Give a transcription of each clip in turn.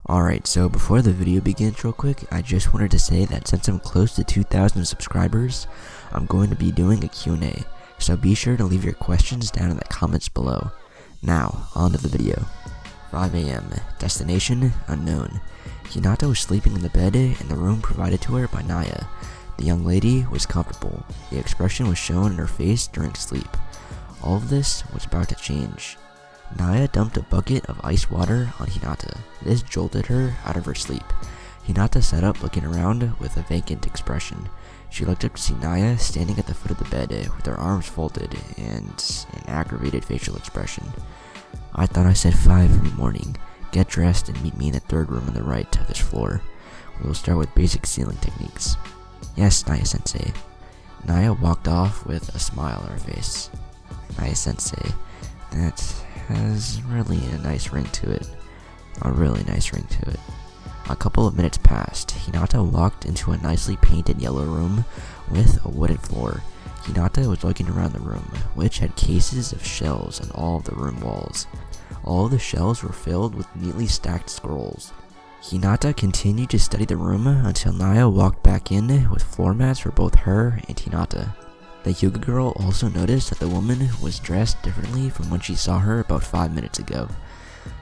Alright, so before the video begins real quick, I just wanted to say that since I'm close to 2,000 subscribers, I'm going to be doing a Q&A, so be sure to leave your questions down in the comments below. Now, on to the video. 5 AM, destination unknown. Hinata was sleeping in the bed in the room provided to her by Naya. The young lady was comfortable. The expression was shown in her face during sleep. All of this was about to change. Naya dumped a bucket of ice water on Hinata. This jolted her out of her sleep. Hinata sat up looking around with a vacant expression. She looked up to see Naya standing at the foot of the bed with her arms folded and an aggravated facial expression. "I thought I said 5 every morning. Get dressed and meet me in the third room on the right of this floor. We will start with basic sealing techniques." "Yes, Naya-sensei." Naya walked off with a smile on her face. "Naya-sensei, that has really a nice ring to it. A really nice ring to it." A couple of minutes passed. Hinata walked into a nicely painted yellow room with a wooden floor. Hinata was looking around the room, which had cases of shelves on all of the room walls. All of the shelves were filled with neatly stacked scrolls. Hinata continued to study the room until Naya walked back in with floor mats for both her and Hinata. The Hyuga girl also noticed that the woman was dressed differently from when she saw her about 5 minutes ago.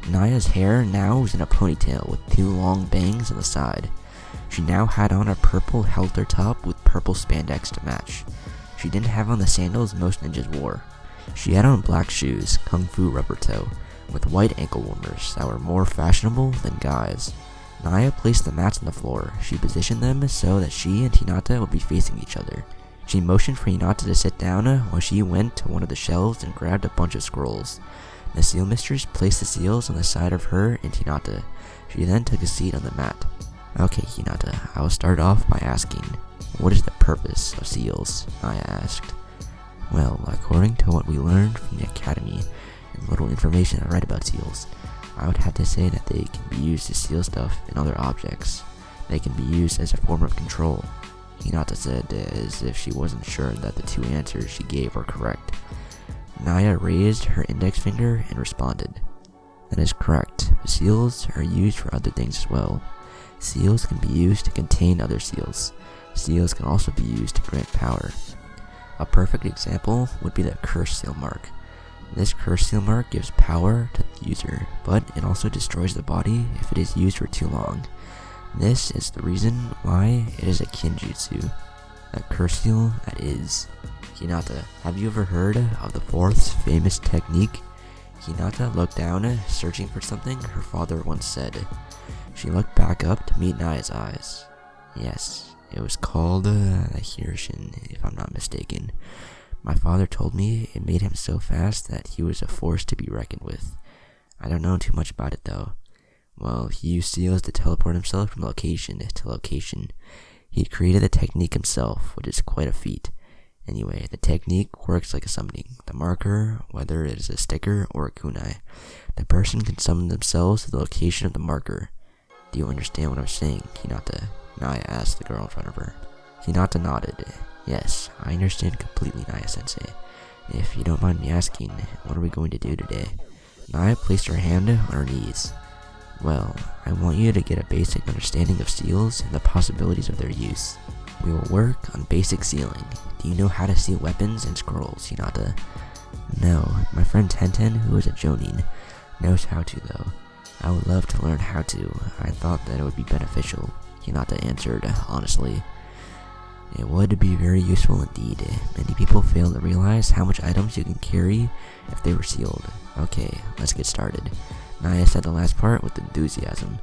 Naya's hair now was in a ponytail with 2 long bangs on the side. She now had on a purple halter top with purple spandex to match. She didn't have on the sandals most ninjas wore. She had on black shoes, kung fu rubber toe, with white ankle warmers that were more fashionable than guys. Naya placed the mats on the floor. She positioned them so that she and Hinata would be facing each other. She motioned for Hinata to sit down while she went to one of the shelves and grabbed a bunch of scrolls. The seal mistress placed the seals on the side of her and Hinata. She then took a seat on the mat. "Okay, Hinata, I will start off by asking, what is the purpose of seals?" Naya asked. "Well, according to what we learned from the academy and little information I read about seals, I would have to say that they can be used to seal stuff in other objects. They can be used as a form of control," Hinata said, as if she wasn't sure that the 2 answers she gave were correct. Naya raised her index finger and responded. "That is correct, but seals are used for other things as well. Seals can be used to contain other seals. Seals can also be used to grant power. A perfect example would be the curse seal mark. This curse seal mark gives power to the user, but it also destroys the body if it is used for too long. This is the reason why it is a kinjutsu. A curse seal, that is." "Hinata, have you ever heard of the 4th famous technique?" Hinata looked down, searching for something her father once said. She looked back up to meet Naya's eyes. "Yes, it was called the Hirshin, if I'm not mistaken. My father told me it made him so fast that he was a force to be reckoned with. I don't know too much about it though. Well, he used seals to teleport himself from location to location. He created the technique himself, which is quite a feat. Anyway, the technique works like a summoning. The marker, whether it is a sticker or a kunai, the person can summon themselves to the location of the marker. Do you understand what I'm saying, Hinata?" Naya asked the girl in front of her. Hinata nodded. "Yes, I understand completely, Naya-sensei. If you don't mind me asking, what are we going to do today?" Naya placed her hand on her knees. "Well, I want you to get a basic understanding of seals and the possibilities of their use. We will work on basic sealing. Do you know how to seal weapons and scrolls, Hinata?" "No, my friend Tenten, who is a Jonin, knows how to though. I would love to learn how to. I thought that it would be beneficial," Hinata answered honestly. "It would be very useful indeed. Many people fail to realize how much items you can carry if they were sealed. Okay, let's get started." Naya said the last part with enthusiasm.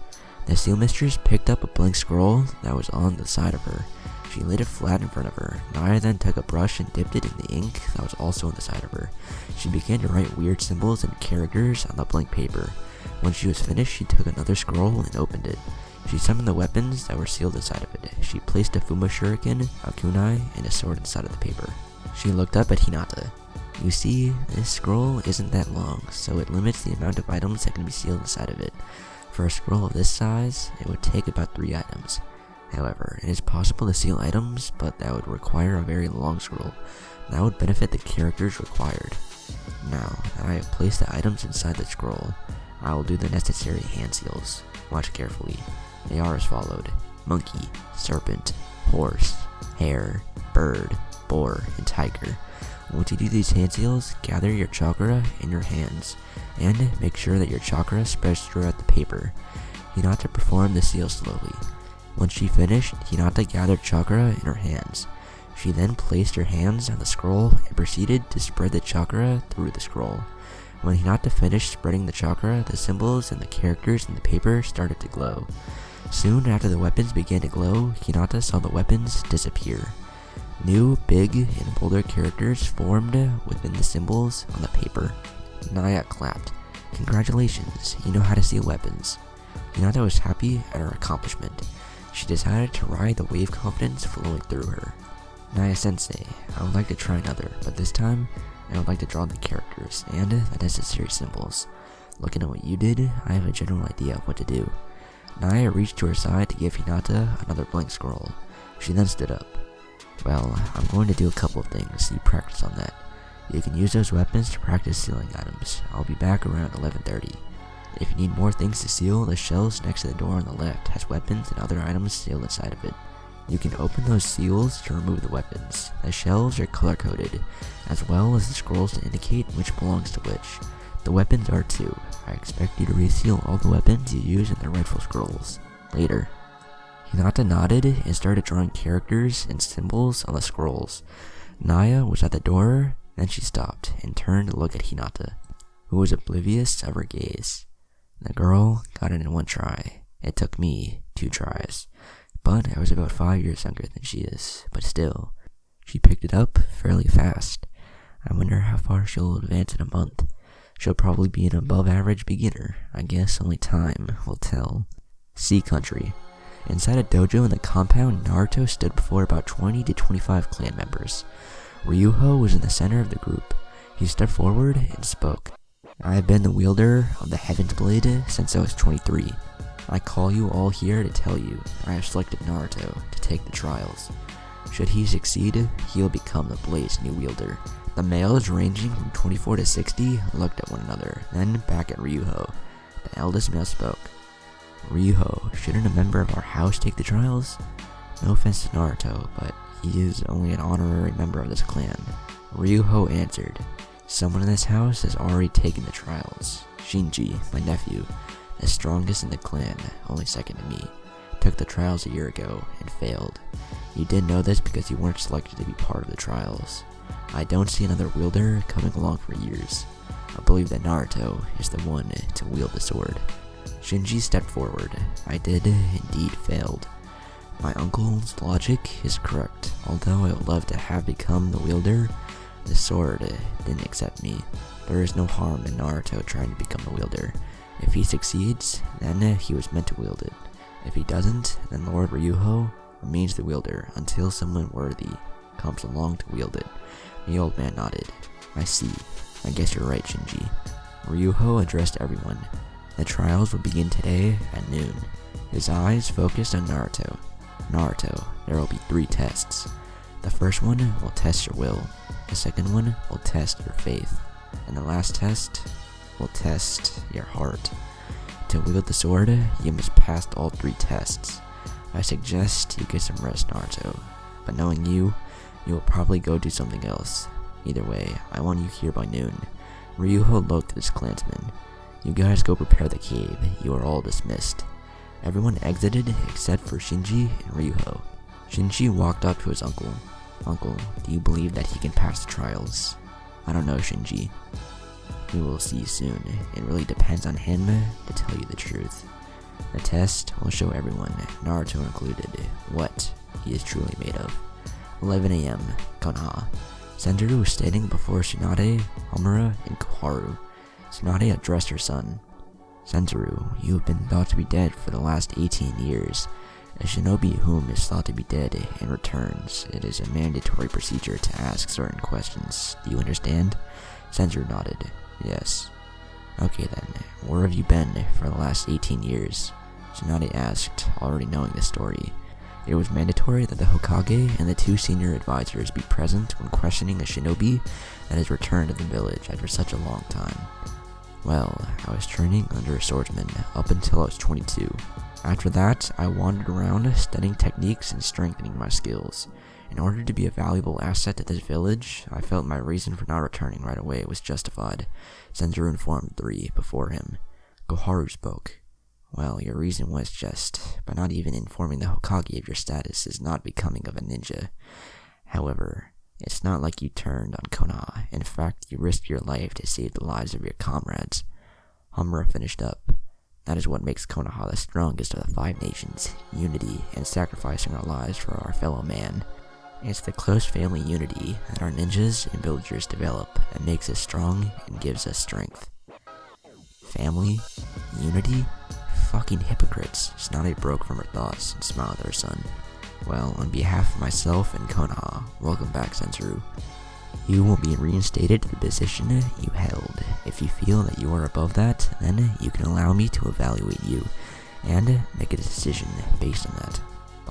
The seal mistress picked up a blank scroll that was on the side of her. She laid it flat in front of her. Naya then took a brush and dipped it in the ink that was also on the side of her. She began to write weird symbols and characters on the blank paper. When she was finished, she took another scroll and opened it. She summoned the weapons that were sealed inside of it. She placed a Fuma Shuriken, a kunai, and a sword inside of the paper. She looked up at Hinata. "You see, this scroll isn't that long, so it limits the amount of items that can be sealed inside of it. For a scroll of this size, it would take about 3 items. However, it is possible to seal items, but that would require a very long scroll. That would benefit the characters required. Now that I have placed the items inside the scroll, I will do the necessary hand seals. Watch carefully. They are as followed: monkey, serpent, horse, hare, bird, boar, and tiger. Once you do these hand seals, gather your chakra in your hands, and make sure that your chakra spreads throughout the paper. Hinata performed the seal slowly. Once she finished, Hinata gathered chakra in her hands. She then placed her hands on the scroll and proceeded to spread the chakra through the scroll. When Hinata finished spreading the chakra, the symbols and the characters in the paper started to glow. Soon after the weapons began to glow, Hinata saw the weapons disappear. New, big, and bolder characters formed within the symbols on the paper. Naya clapped. "Congratulations, you know how to seal weapons." Hinata was happy at her accomplishment. She decided to ride the wave confidence flowing through her. "Naya-sensei, I would like to try another, but this time, I would like to draw the characters and the necessary symbols. Looking at what you did, I have a general idea of what to do." Naya reached to her side to give Hinata another blank scroll. She then stood up. "Well, I'm going to do a couple of things, so you practice on that. You can use those weapons to practice sealing items. I'll be back around 11:30. If you need more things to seal, the shelves next to the door on the left has weapons and other items sealed inside of it. You can open those seals to remove the weapons. The shelves are color-coded, as well as the scrolls to indicate which belongs to which. The weapons are too. I expect you to reseal all the weapons you use in their rightful scrolls. Later." Hinata nodded and started drawing characters and symbols on the scrolls. Naya was at the door, then she stopped and turned to look at Hinata, who was oblivious of her gaze. The girl got it in one try. It took me 2 tries. But I was about 5 years younger than she is. But still, she picked it up fairly fast. I wonder how far she'll advance in a month. She'll probably be an above-average beginner. I guess only time will tell. Sea Country. Inside a dojo in the compound, Naruto stood before about 20 to 25 clan members. Ryuho was in the center of the group. He stepped forward and spoke. "I have been the wielder of the Heaven's Blade since I was 23. I call you all here to tell you I have selected Naruto to take the trials. Should he succeed, he will become the Blade's new wielder." The males, ranging from 24 to 60, looked at one another, then back at Ryuho. The eldest male spoke. "Ryuho, shouldn't a member of our house take the trials? No offense to Naruto, but he is only an honorary member of this clan." Ryuho answered. "Someone in this house has already taken the trials. Shinji, my nephew, the strongest in the clan, only second to me, took the trials a year ago and failed. You did know this because you weren't selected to be part of the trials. I don't see another wielder coming along for years. I believe that Naruto is the one to wield the sword." Shinji stepped forward. "I did indeed failed. My uncle's logic is correct. Although I would love to have become the wielder, the sword didn't accept me. There is no harm in Naruto trying to become the wielder. If he succeeds, then he was meant to wield it. If he doesn't, then Lord Ryuho remains the wielder until someone worthy comes along to wield it." The old man nodded. "I see. I guess you're right, Shinji." Ryuho addressed everyone. The trials will begin today at noon. His eyes focused on Naruto. "Naruto, there will be 3 tests. The first one will test your will. The second one will test your faith. And the last test will test your heart. To wield the sword, you must pass all 3 tests. I suggest you get some rest, Naruto. But knowing you will probably go do something else. Either way, I want you here by noon." Ryuho looked at his clansmen. "You guys go prepare the cave. You are all dismissed." Everyone exited except for Shinji and Ryuho. Shinji walked up to his uncle. "Uncle, do you believe that he can pass the trials?" "I don't know, Shinji. We will see soon. It really depends on him to tell you the truth. The test will show everyone, Naruto included, what he is truly made of." 11 a.m. Konoha. Senduru was standing before Tsunade, Homura, and Koharu. Tsunade addressed her son. "Senduru, you have been thought to be dead for the last 18 years. A shinobi whom is thought to be dead and returns. It is a mandatory procedure to ask certain questions. Do you understand?" Senduru nodded. "Yes." "Okay then, where have you been for the last 18 years? Tsunade asked, already knowing the story. It was mandatory that the Hokage and the 2 senior advisors be present when questioning a shinobi that has returned to the village after such a long time. Well, I was training under a swordsman up until I was 22. After that, I wandered around studying techniques and strengthening my skills. In order to be a valuable asset to this village, I felt my reason for not returning right away was justified. Sensuru informed 3 before him. Goharu spoke. Well, your reason was just, by not even informing the Hokage of your status is not becoming of a ninja. However, it's not like you turned on Konoha. In fact, you risked your life to save the lives of your comrades. Homura finished up. That is what makes Konoha the strongest of the 5 nations, unity and sacrificing our lives for our fellow man. It's the close family unity that our ninjas and villagers develop that makes us strong and gives us strength. Family? Unity? Fucking hypocrites. Tsunade broke from her thoughts and smiled at her son. Well, on behalf of myself and Konoha, welcome back, Sensuru. You will be reinstated to the position you held. If you feel that you are above that, then you can allow me to evaluate you, and make a decision based on that.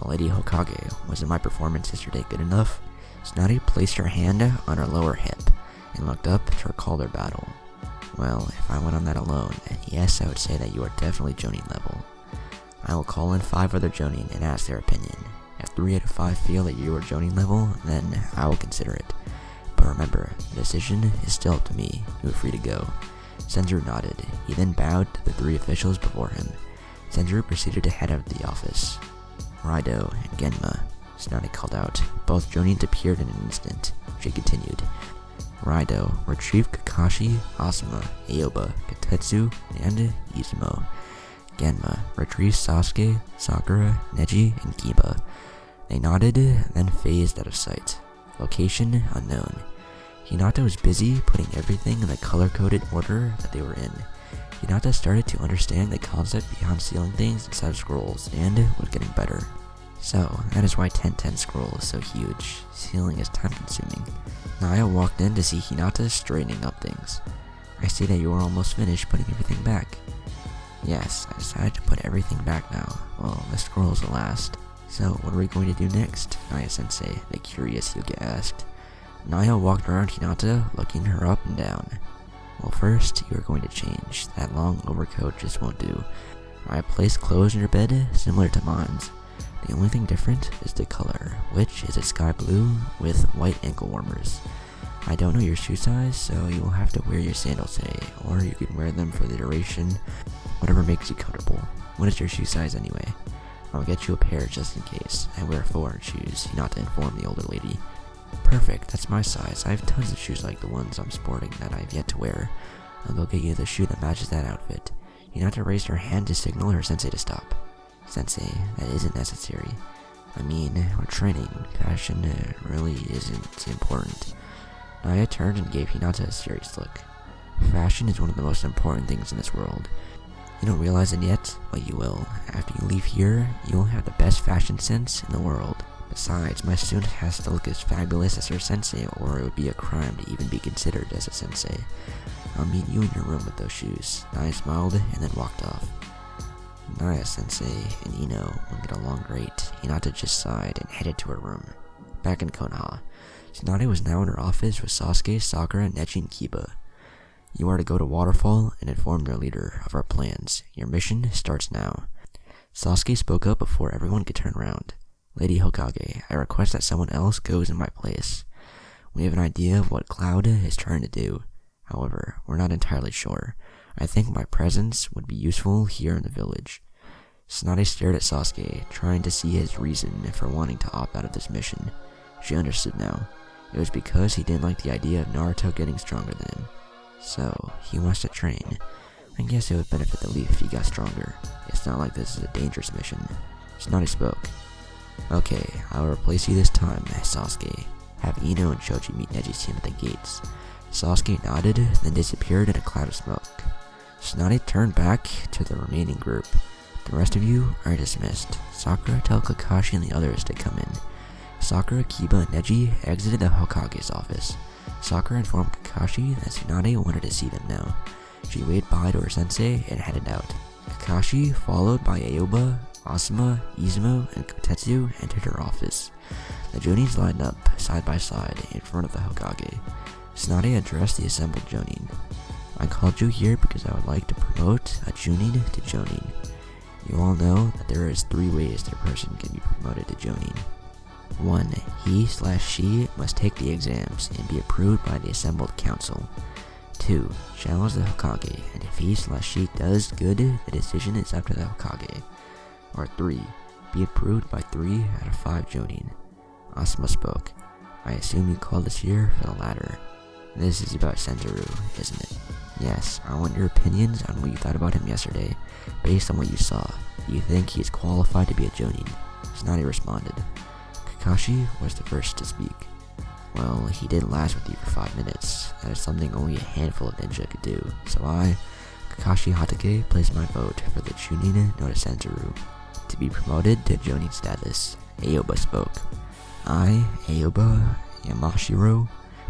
Lady Hokage, wasn't my performance yesterday good enough? Tsunade placed her hand on her lower hip, and looked up to recall their battle. Well, if I went on that alone, yes, I would say that you are definitely Jonin level. I will call in 5 other Jonin and ask their opinion. If 3 out of 5 feel that you are Jonin level, then I will consider it. But remember, the decision is still up to me. You are free to go. Sensuru nodded. He then bowed to the 3 officials before him. Sensuru proceeded to head out of the office. Raido and Genma, Tsunade called out. Both Jonins appeared in an instant. She continued. Raido, retrieve Kakashi, Asuma, Aoba, Katetsu, and Izumo. Genma, retrieve Sasuke, Sakura, Neji, and Kiba. They nodded, then phased out of sight. Location unknown. Hinata was busy putting everything in the color-coded order that they were in. Hinata started to understand the concept behind sealing things inside of scrolls, and was getting better. So, that is why 1010 scroll is so huge. Sealing is time-consuming. Naya walked in to see Hinata straightening up things. I see that you are almost finished putting everything back. Yes, I decided to put everything back now. Well, the scrolls will last. So, what are we going to do next, Naya-sensei? The curious Yuga asked. Naya walked around Hinata, looking her up and down. Well, first, you are going to change. That long overcoat just won't do. I placed clothes in your bed, similar to mine's. The only thing different is the color, which is a sky blue with white ankle warmers. I don't know your shoe size, so you will have to wear your sandals today, or you can wear them for the duration, whatever makes you comfortable. What is your shoe size anyway? I'll get you a pair just in case. I wear 4 shoes, Hinata informed the older lady. Perfect, that's my size. I have tons of shoes like the ones I'm sporting that I have yet to wear. I'll go get you the shoe that matches that outfit. Hinata raised her hand to signal her sensei to stop. Sensei, that isn't necessary. I mean, we're training. Fashion really isn't important. Naya turned and gave Hinata a serious look. Fashion is one of the most important things in this world. You don't realize it yet, but you will. After you leave here, you will have the best fashion sense in the world. Besides, my student has to look as fabulous as her sensei, or it would be a crime to even be considered as a sensei. I'll meet you in your room with those shoes. Naya smiled and then walked off. Naya-sensei and Ino would get along great. Hinata just sighed and headed to her room. Back in Konoha, Tsunade was now in her office with Sasuke, Sakura, Neji, and Kiba. You are to go to Waterfall and inform their leader of our plans. Your mission starts now. Sasuke spoke up before everyone could turn around. Lady Hokage, I request that someone else goes in my place. We have an idea of what Cloud is trying to do. However, we're not entirely sure. I think my presence would be useful here in the village. Tsunade stared at Sasuke, trying to see his reason for wanting to opt out of this mission. She understood now. It was because he didn't like the idea of Naruto getting stronger than him. So, he wants to train. I guess it would benefit the leaf if he got stronger. It's not like this is a dangerous mission. Tsunade spoke. Okay, I will replace you this time, Sasuke. Have Ino and Choji meet Neji's team at the gates. Sasuke nodded, then disappeared in a cloud of smoke. Tsunade turned back to the remaining group. The rest of you are dismissed. Sakura, tell Kakashi and the others to come in. Sakura, Kiba, and Neji exited the Hokage's office. Sakura informed Kakashi that Tsunade wanted to see them now. She waved bye to her sensei and headed out. Kakashi, followed by Aoba, Asuma, Izumo, and Kotetsu, entered her office. The Jonins lined up, side by side, in front of the Hokage. Tsunade addressed the assembled Jonin. I called you here because I would like to promote a Junin to Jonin. You all know that there is 3 ways that a person can be promoted to Jonin. 1. He/she must take the exams and be approved by the assembled council. 2. Challenge the Hokage, and if he/she does good, the decision is up to the Hokage. Or 3. Be approved by 3 out of 5 Jonin. Asuma spoke. I assume you called us here for the latter. This is about Sentaro, isn't it? Yes, I want your opinions on what you thought about him yesterday, based on what you saw. Do you think he is qualified to be a Jonin? Tsunade responded. Kakashi was the first to speak. Well, he didn't last with you for 5 minutes. That is something only a handful of ninja could do. So I, Kakashi Hatake, placed my vote for the Chunin no Sentaro to be promoted to Jonin status. Aoba spoke. I, Aoba Yamashiro,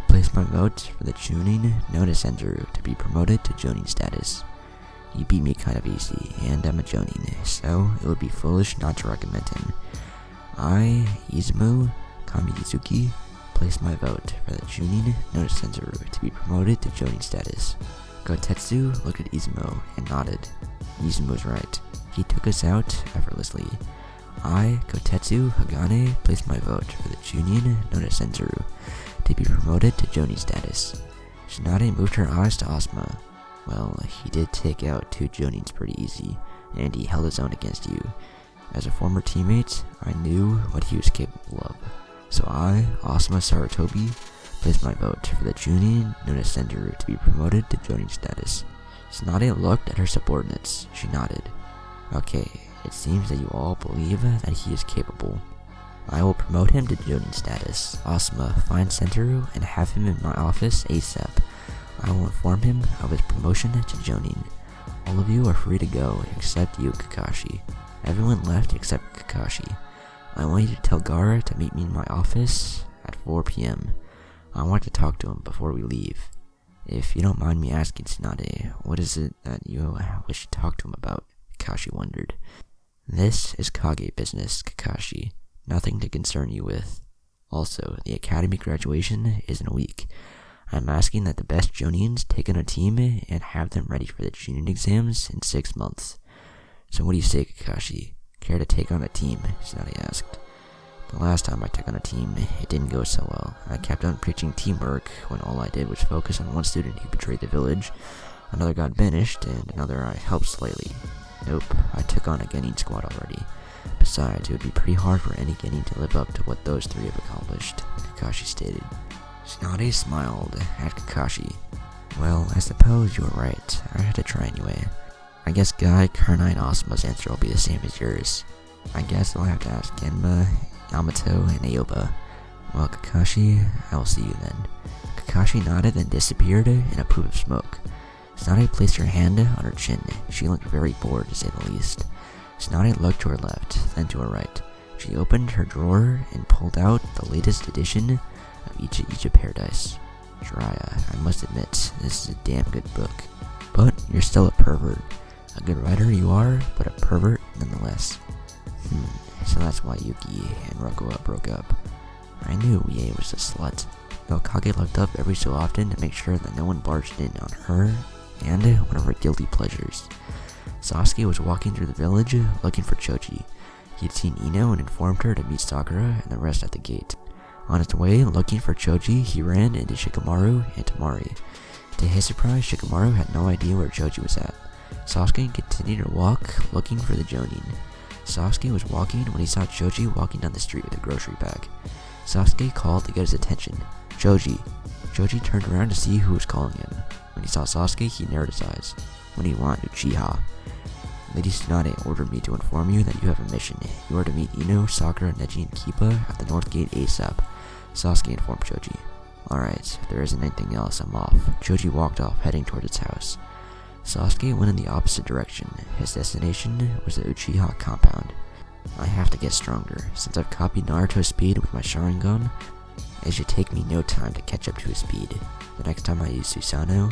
placed my vote for the Chunin no Sentaro to be promoted to Jonin status. You beat me kind of easy, and I'm a Jonin, so it would be foolish not to recommend him. I, Izumo Kamizuki, placed my vote for the Junin no Sentaro to be promoted to Jonin status. Gotetsu looked at Izumo and nodded. Izumo was right. He took us out effortlessly. I, Gotetsu Hagane, placed my vote for the Junin no Sentaro to be promoted to Jonin status. Tsunade moved her eyes to Asuma. Well, he did take out 2 Jonins pretty easy, and he held his own against you. As a former teammate, I knew what he was capable of. So I, Asuma Sarutobi, placed my vote for the Junin no Sentaro to be promoted to Jonin status. Tsunade looked at her subordinates. She nodded. Okay, it seems that you all believe that he is capable. I will promote him to Jonin status. Asuma, find Sentaro and have him in my office ASAP. I will inform him of his promotion to Jonin. All of you are free to go, except you, Kakashi. Everyone left except Kakashi. I want you to tell Gaara to meet me in my office at 4 p.m. I want to talk to him before we leave. If you don't mind me asking, Tsunade, what is it that you wish to talk to him about? Kakashi wondered. This is Kage business, Kakashi. Nothing to concern you with. Also, the academy graduation is in a week. I'm asking that the best Jonins take on a team and have them ready for the Chunin exams in 6 months. So what do you say, Kakashi? Care to take on a team? Tsunade asked. The last time I took on a team, it didn't go so well. I kept on preaching teamwork when all I did was focus on one student who betrayed the village, another got banished, and another I helped slightly. Nope, I took on a Genin squad already. Besides, it would be pretty hard for any Genin to live up to what those 3 have accomplished, Kakashi stated. Tsunade smiled at Kakashi. Well, I suppose you were right. I had to try anyway. I guess Guy, Karnai, and Asuma's answer will be the same as yours. I guess I'll have to ask Genma, Yamato, and Aoba. Well, Kakashi, I will see you then. Kakashi nodded and disappeared in a pool of smoke. Tsunade placed her hand on her chin. She looked very bored, to say the least. Tsunade looked to her left, then to her right. She opened her drawer and pulled out the latest edition of Ichi Paradise. Jiraiya, I must admit, this is a damn good book. But you're still a pervert. A good writer you are, but a pervert nonetheless. So that's why Yuki and Rokuwa broke up. I knew Ie was a slut. The Hokage looked up every so often to make sure that no one barged in on her and one of her guilty pleasures. Sasuke was walking through the village looking for Choji. He had seen Ino and informed her to meet Sakura and the rest at the gate. On his way looking for Choji, he ran into Shikamaru and Temari. To his surprise, Shikamaru had no idea where Choji was at. Sasuke continued to walk, looking for the Jonin. Sasuke was walking when he saw Choji walking down the street with a grocery bag. Sasuke called to get his attention. Choji. Choji turned around to see who was calling him. When he saw Sasuke, he narrowed his eyes. What do you want, Uchiha? Lady Tsunade ordered me to inform you that you have a mission. You are to meet Ino, Sakura, Neji, and Kiba at the North Gate ASAP. Sasuke informed Choji. Alright, if there isn't anything else, I'm off. Choji walked off, heading toward its house. Sasuke went in the opposite direction. His destination was the Uchiha compound. I have to get stronger. Since I've copied Naruto's speed with my Sharingan, it should take me no time to catch up to his speed. The next time I use Susanoo,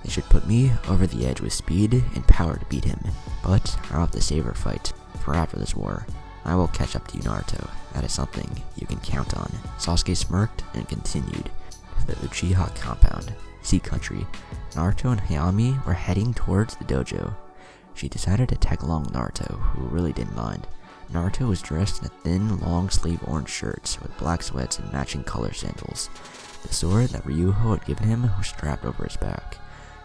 it should put me over the edge with speed and power to beat him. But I'll have to save our fight for after this war. I will catch up to you, Naruto. That is something you can count on. Sasuke smirked and continued to the Uchiha compound. Sea Country. Naruto and Hayami were heading towards the dojo. She decided to tag along with Naruto, who really didn't mind. Naruto was dressed in a thin, long-sleeve orange shirt with black sweats and matching color sandals. The sword that Ryuho had given him was strapped over his back.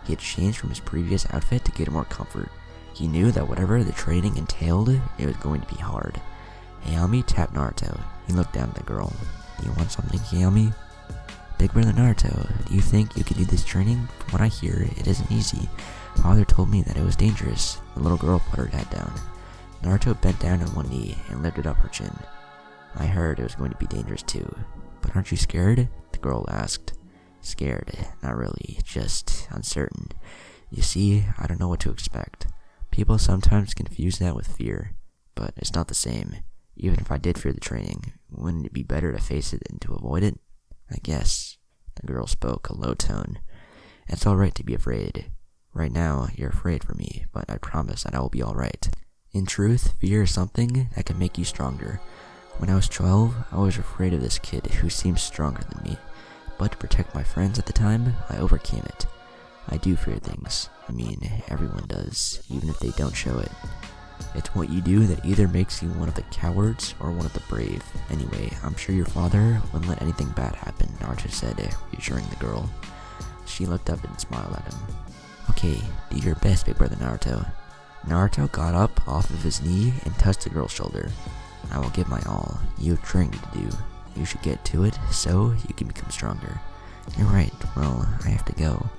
He had changed from his previous outfit to get more comfort. He knew that whatever the training entailed, it was going to be hard. Hayami tapped Naruto. He looked down at the girl. "Do you want something, Hayami?" "Big brother Naruto, do you think you could do this training? From what I hear, it isn't easy. Father told me that it was dangerous." The little girl put her head down. Naruto bent down on one knee and lifted up her chin. "I heard it was going to be dangerous too. But aren't you scared?" the girl asked. "Scared? Not really, just uncertain. You see, I don't know what to expect. People sometimes confuse that with fear, but it's not the same. Even if I did fear the training, wouldn't it be better to face it than to avoid it? I guess." The girl spoke a low tone. "It's alright to be afraid. Right now, you're afraid for me, but I promise that I will be alright. In truth, fear is something that can make you stronger. When I was 12, I was afraid of this kid who seemed stronger than me, but to protect my friends at the time, I overcame it. I do fear things. I mean, everyone does, even if they don't show it. It's what you do that either makes you one of the cowards or one of the brave. Anyway, I'm sure your father wouldn't let anything bad happen," Naruto said, reassuring the girl. She looked up and smiled at him. "Okay, do your best, big brother Naruto." Naruto got up off of his knee and touched the girl's shoulder. "I will give my all. You have training to do. You should get to it so you can become stronger." "You're right. Well, I have to go.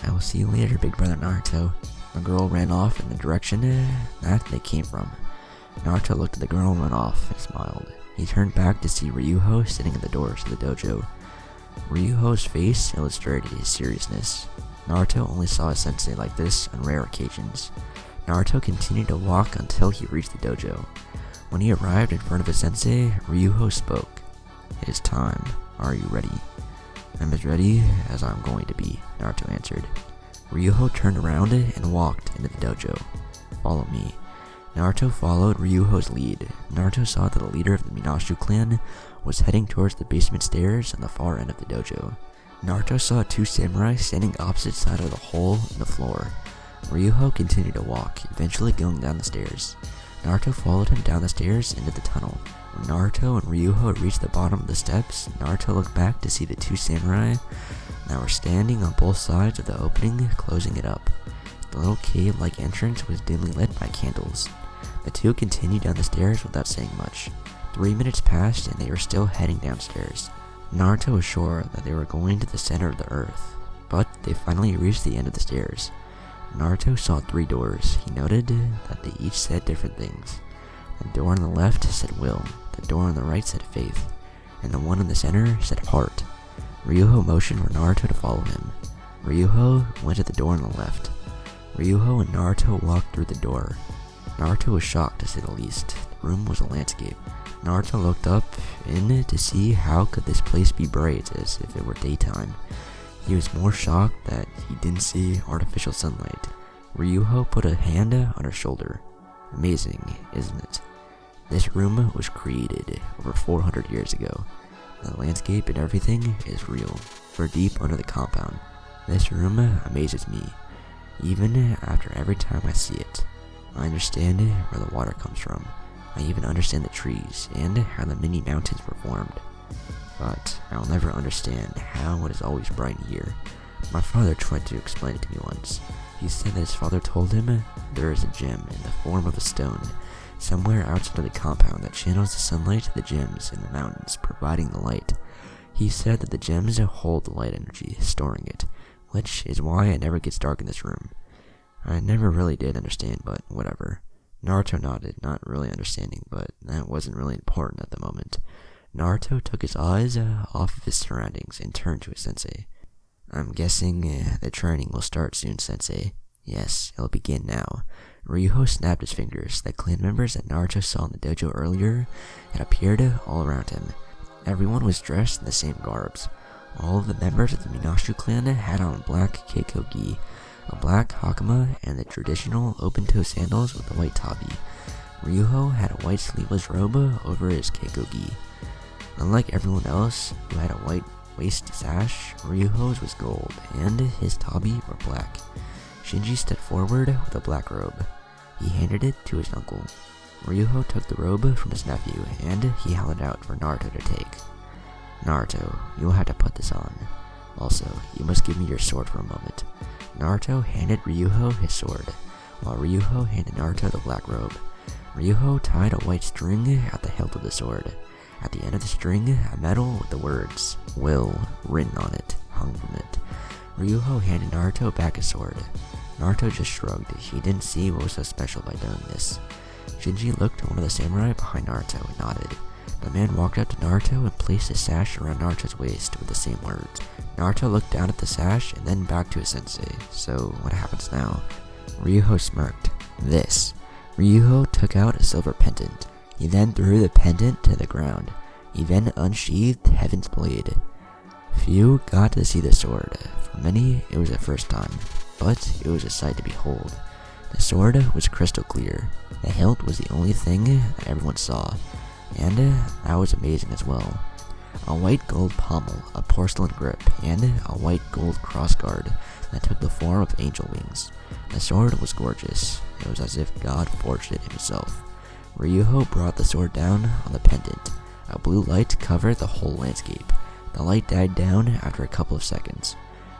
I will see you later, big brother Naruto." The girl ran off in the direction that they came from. Naruto looked at the girl and went off and smiled. He turned back to see Ryuho sitting at the doors of the dojo. Ryuho's face illustrated his seriousness. Naruto only saw a sensei like this on rare occasions. Naruto continued to walk until he reached the dojo. When he arrived in front of his sensei, Ryuho spoke. "It is time. Are you ready?" "I'm as ready as I'm going to be," Naruto answered. Ryuho turned around and walked into the dojo. "Follow me." Naruto followed Ryuho's lead. Naruto saw that the leader of the Minashu clan was heading towards the basement stairs on the far end of the dojo. Naruto saw two samurai standing opposite side of the hole in the floor. Ryuho continued to walk, eventually going down the stairs. Naruto followed him down the stairs into the tunnel. When Naruto and Ryuho reached the bottom of the steps, Naruto looked back to see the two samurai that were standing on both sides of the opening, closing it up. The little cave-like entrance was dimly lit by candles. The two continued down the stairs without saying much. 3 minutes passed and they were still heading downstairs. Naruto was sure that they were going to the center of the earth, but they finally reached the end of the stairs. Naruto saw 3 doors. He noted that they each said different things. The door on the left said will, the door on the right said faith, and the one in the center said heart. Ryuho motioned for Naruto to follow him. Ryuho went to the door on the left. Ryuho and Naruto walked through the door. Naruto was shocked to say the least. The room was a landscape. Naruto looked up in to see how could this place be bright as if it were daytime. He was more shocked that he didn't see artificial sunlight. Ryuho put a hand on her shoulder. "Amazing, isn't it? This room was created over 400 years ago. The landscape and everything is real. We're deep under the compound. This room amazes me, even after every time I see it. I understand where the water comes from. I even understand the trees and how the many mountains were formed. But I'll never understand how it is always bright here. My father tried to explain it to me once. He said that his father told him there is a gem in the form of a stone somewhere outside of the compound that channels the sunlight to the gems in the mountains, providing the light. He said that the gems hold the light energy, storing it, which is why it never gets dark in this room. I never really did understand, but whatever." Naruto nodded, not really understanding, but that wasn't really important at the moment. Naruto took his eyes off of his surroundings and turned to his sensei. "I'm guessing the training will start soon, sensei." "Yes, it'll begin now." Ryuho snapped his fingers. The clan members that Naruto saw in the dojo earlier had appeared all around him. Everyone was dressed in the same garbs. All of the members of the Minashu clan had on black keiko gi, a black hakama, and the traditional open-toe sandals with a white tabi. Ryuho had a white sleeveless robe over his keiko gi. Unlike everyone else who had a white waist sash, Ryuho's was gold, and his tabi were black. Shinji stepped forward with a black robe. He handed it to his uncle. Ryuho took the robe from his nephew, and he held it out for Naruto to take. Naruto, you will have to put this on. Also, you must give me your sword for a moment. Naruto handed Ryuho his sword, while Ryuho handed Naruto the black robe. Ryuho tied a white string at the hilt of the sword. At the end of the string, a medal with the words, "Will," written on it, hung from it. Ryuho handed Naruto back his sword. Naruto just shrugged. He didn't see what was so special by doing this. Shinji looked at one of the samurai behind Naruto and nodded. The man walked up to Naruto and placed his sash around Naruto's waist with the same words. Naruto looked down at the sash and then back to his sensei. So, what happens now? Ryuho smirked. This. Ryuho took out a silver pendant. He then threw the pendant to the ground. He then unsheathed Heaven's blade. Few got to see the sword. For many, it was the first time, but it was a sight to behold. The sword was crystal clear. The hilt was the only thing that everyone saw, and that was amazing as well. A white gold pommel, a porcelain grip, and a white gold crossguard that took the form of angel wings. The sword was gorgeous. It was as if God forged it himself. Ryuho brought the sword down on the pendant. A blue light covered the whole landscape. The light died down after a couple of seconds.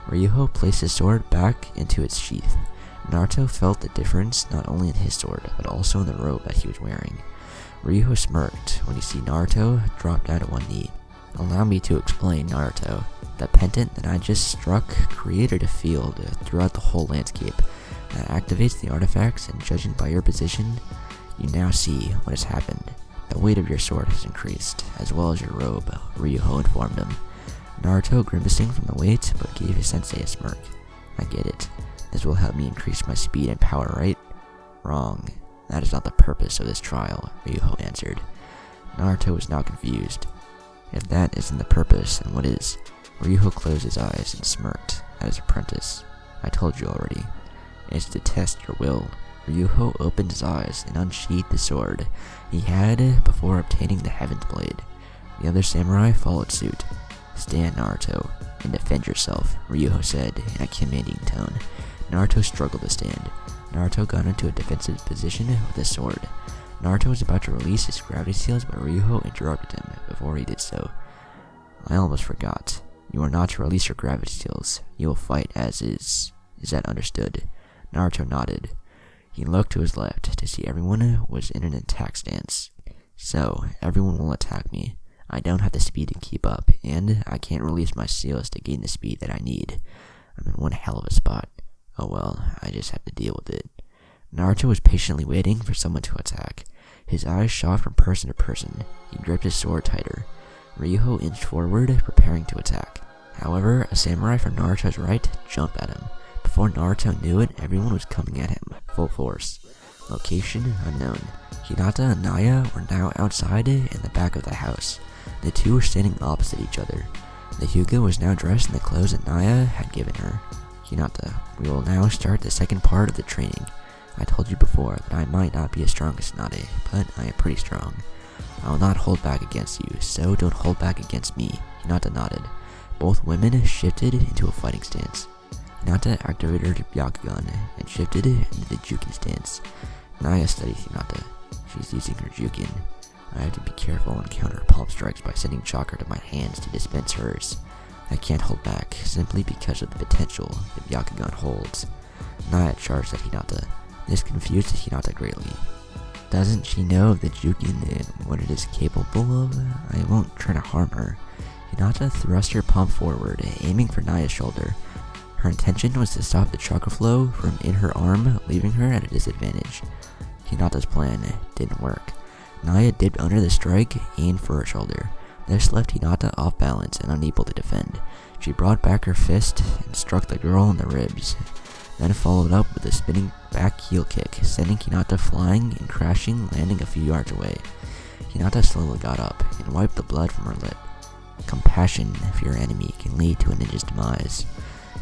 Ryuho placed his sword back into its sheath. Naruto felt the difference not only in his sword, but also in the robe that he was wearing. Ryuho smirked when he saw Naruto drop down to one knee. Allow me to explain, Naruto. The pendant that I just struck created a field throughout the whole landscape that activates the artifacts, and judging by your position, you now see what has happened. The weight of your sword has increased, as well as your robe, Ryuho informed him. Naruto grimacing from the weight, but gave his sensei a smirk. I get it. This will help me increase my speed and power, right? Wrong. That is not the purpose of this trial, Ryuho answered. Naruto was now confused. If that isn't the purpose, then what is? Ryuho closed his eyes and smirked at his apprentice. I told you already. It's to test your will. Ryuho opened his eyes and unsheathed the sword he had before obtaining the Heaven's blade. The other samurai followed suit. Stand, Naruto, and defend yourself, Ryuho said in a commanding tone. Naruto struggled to stand. Naruto got into a defensive position with his sword. Naruto was about to release his gravity seals, but Ryuho interrupted him before he did so. I almost forgot. You are not to release your gravity seals. You will fight as is. Is that understood? Naruto nodded. He looked to his left to see everyone was in an attack stance. So, everyone will attack me. I don't have the speed to keep up, and I can't release my seals to gain the speed that I need. I'm in one hell of a spot. Oh well, I just have to deal with it. Naruto was patiently waiting for someone to attack. His eyes shot from person to person. He gripped his sword tighter. Ryuho inched forward, preparing to attack. However, a samurai from Naruto's right jumped at him. Before Naruto knew it, everyone was coming at him, full force. Location unknown. Hinata and Naya were now outside in the back of the house. The two were standing opposite each other. The Hyuga was now dressed in the clothes that Naya had given her. Hinata, we will now start the second part of the training. I told you before that I might not be as strong as Tsunade, but I am pretty strong. I will not hold back against you, so don't hold back against me, Hinata nodded. Both women shifted into a fighting stance. Hinata activated her Byakugan and shifted into the Jukin stance. Naya studied Hinata. She's using her Jukin. I have to be careful and counter palm strikes by sending chakra to my hands to dispense hers. I can't hold back, simply because of the potential the Byakugan holds. Naya charged at Hinata. This confused Hinata greatly. Doesn't she know of the Jukin and what it is capable of? I won't try to harm her. Hinata thrust her palm forward, aiming for Naya's shoulder. Her intention was to stop the chakra flow from in her arm, leaving her at a disadvantage. Hinata's plan didn't work. Naya dipped under the strike, aimed for her shoulder. This left Hinata off balance and unable to defend. She brought back her fist and struck the girl in the ribs, then followed up with a spinning back heel kick, sending Hinata flying and crashing, landing a few yards away. Hinata slowly got up and wiped the blood from her lip. Compassion for your enemy can lead to a ninja's demise.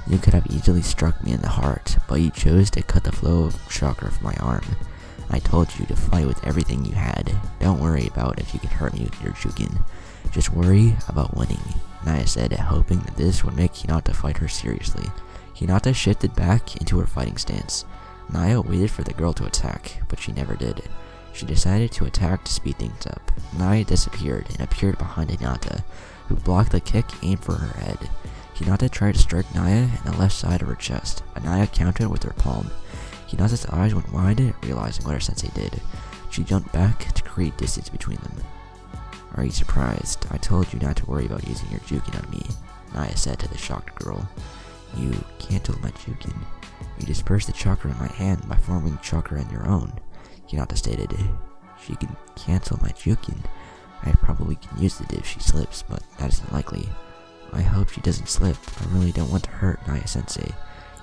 You could have easily struck me in the heart, but you chose to cut the flow of chakra from my arm. I told you to fight with everything you had. Don't worry about if you can hurt me with your Jukin. Just worry about winning. Nyce said, hoping that this would make Hinata fight her seriously. Hinata shifted back into her fighting stance. Nyce waited for the girl to attack, but she never did. She decided to attack to speed things up. Nyce disappeared and appeared behind Hinata, who blocked the kick aimed for her head. Hinata tried to strike Nyce in the left side of her chest, but Nyce countered with her palm. Hinata's eyes went wide, realizing what her sensei did. She jumped back to create distance between them. "Are you surprised? I told you not to worry about using your Jukin on me," Nyce said to the shocked girl. "You canceled my Jukin. You dispersed the chakra in my hand by forming chakra in your own," Hinata stated. "She can cancel my Jukin. I probably can use it if she slips, but that isn't likely. I hope she doesn't slip. I really don't want to hurt Nyce-sensei."